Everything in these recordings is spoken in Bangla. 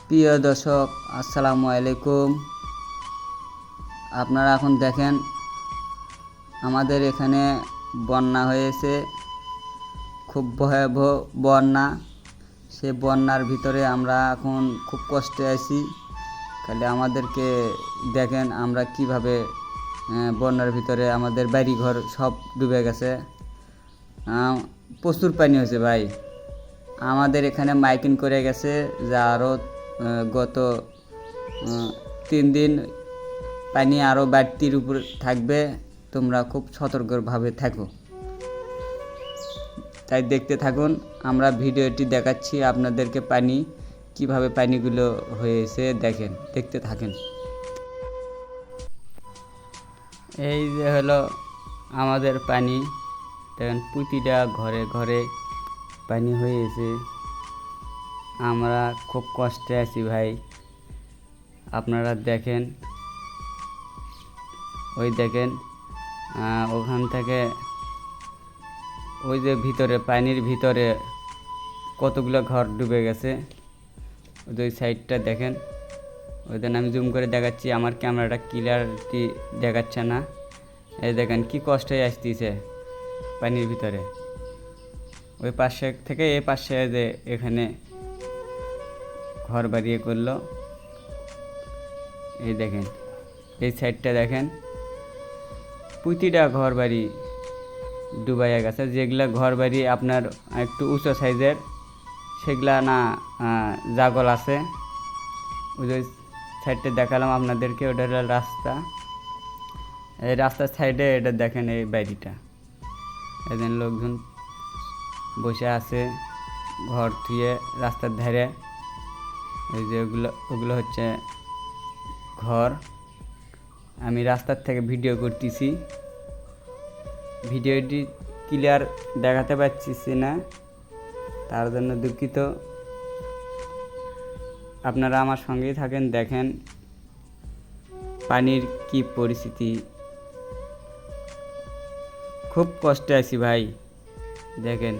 প্রিয় দর্শক, আসসালামু আলাইকুম। আপনারা এখন দেখেন আমাদের এখানে বন্যা হয়েছে, খুব ভয়াবহ বন্যা। সে বন্যার ভিতরে আমরা এখন খুব কষ্টে আছি। খালি আমাদেরকে দেখেন আমরা কিভাবে বন্যার ভিতরে আমাদের বাড়িঘর সব ডুবে গেছে। প্রচুর পানি হয়েছে ভাই। আমাদের এখানে মাইকিং করে গেছে যে আরও গত 3 দিন পানি আরও বাড়তির উপর থাকবে, তোমরা খুব সতর্কভাবে থাকো। তাই দেখতে থাকুন, আমরা ভিডিওটি দেখাচ্ছি আপনাদেরকে কিভাবে পানিগুলো হয়েছে দেখতে থাকেন। এই যে হলো আমাদের পানি, দেখেন প্রতিটা ঘরে ঘরে পানি হয়েছে। আমরা খুব কষ্টে আছি ভাই। আপনারা দেখেন, ওই দেখেন ওখান থেকে ওই যে ভিতরে পানির ভিতরে কতগুলো ঘর ডুবে গেছে। ওই সাইডটা দেখেন, ওই দিন আমি জুম করে দেখাচ্ছি, আমার ক্যামেরাটা ক্লিয়ারিটি দেখাচ্ছে না। এই দেখেন কি কষ্টে আসতেছে পানির ভিতরে। ওই পাশে থেকে এই পাশে যে এখানে ঘর বাড়িয়ে করলো। এই দেখেন এই সাইডটা দেখেন, প্রতিটা ঘর বাড়ি ডুবাইয়া গেছে। যেগুলা ঘর বাড়ি আপনার একটু উঁচু সাইজের, সেগুলা না জাগল আছে। ওই যে সাইডটা দেখালাম আপনাদেরকে, ওটা হলো রাস্তা। এই রাস্তার সাইডে এটা দেখেন এই বাড়িটা, এদিন লোকজন বসে আছে ঘর থুয়ে রাস্তার ধারে। ওই যে ওগুলো হচ্ছে ঘর। আমি রাস্তার থেকে ভিডিও করতেছি, ভিডিওটি ক্লিয়ার দেখাতে পারছি না, তার জন্য দুঃখিত। আপনারা আমার সঙ্গেই থাকেন, দেখেন পানির কি পরিস্থিতি। খুব কষ্টে আছি ভাই। দেখেন,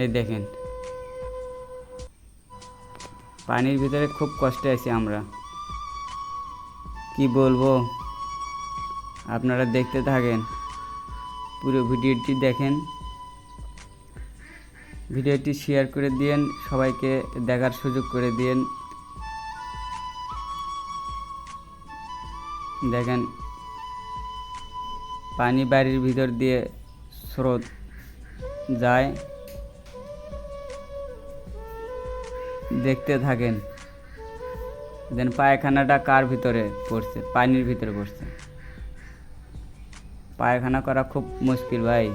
এই দেখেন পানির ভিতরে খুব কষ্টে আছি আমরা। কি বলবো, আপনারা দেখতে থাকেন, পুরো ভিডিওটি দেখেন। ভিডিওটি শেয়ার করে দিন, সবাইকে দেখার সুযোগ করে দিন। দেখেন পানি বাড়ির ভিতর দিয়ে স্রোত যায়, দেখতে থাকেন। দেন পায়খানাটা কার ভিতরে পড়ছে? পানির ভিতরে পড়ছে। পায়খানা করা খুব মুশকিল ভাই,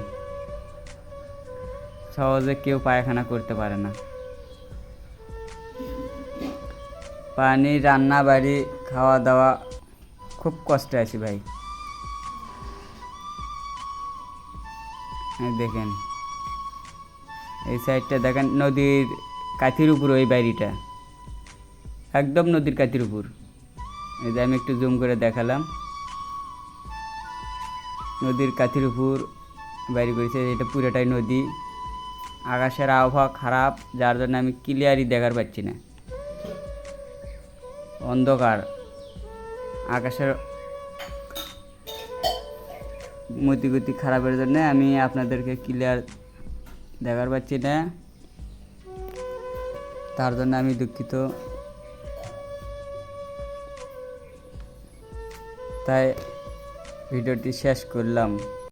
সহজে কেউ পায়খানা করতে পারে না। পানি, রান্না বাড়ি, খাওয়া দাওয়া, খুব কষ্টে আছি ভাই। দেখেন এই সাইডটা দেখেন, নদীর কাঠির উপর ওই বাড়িটা, একদম নদীর কাঠির উপর। এই যে আমি একটু জুম করে দেখালাম, নদীর কাঠির উপর বাড়ি করেছে। এটা পুরোটাই নদী। আকাশের আবহাওয়া খারাপ, যার জন্য আমি ক্লিয়ারই দেখার পাচ্ছি না, অন্ধকার। আকাশের মতিগতি খারাপের জন্য আমি আপনাদেরকে ক্লিয়ার দেখার পাচ্ছি না, তার জন্য আমি দুঃখিত। তাই ভিডিওটি শেষ করলাম।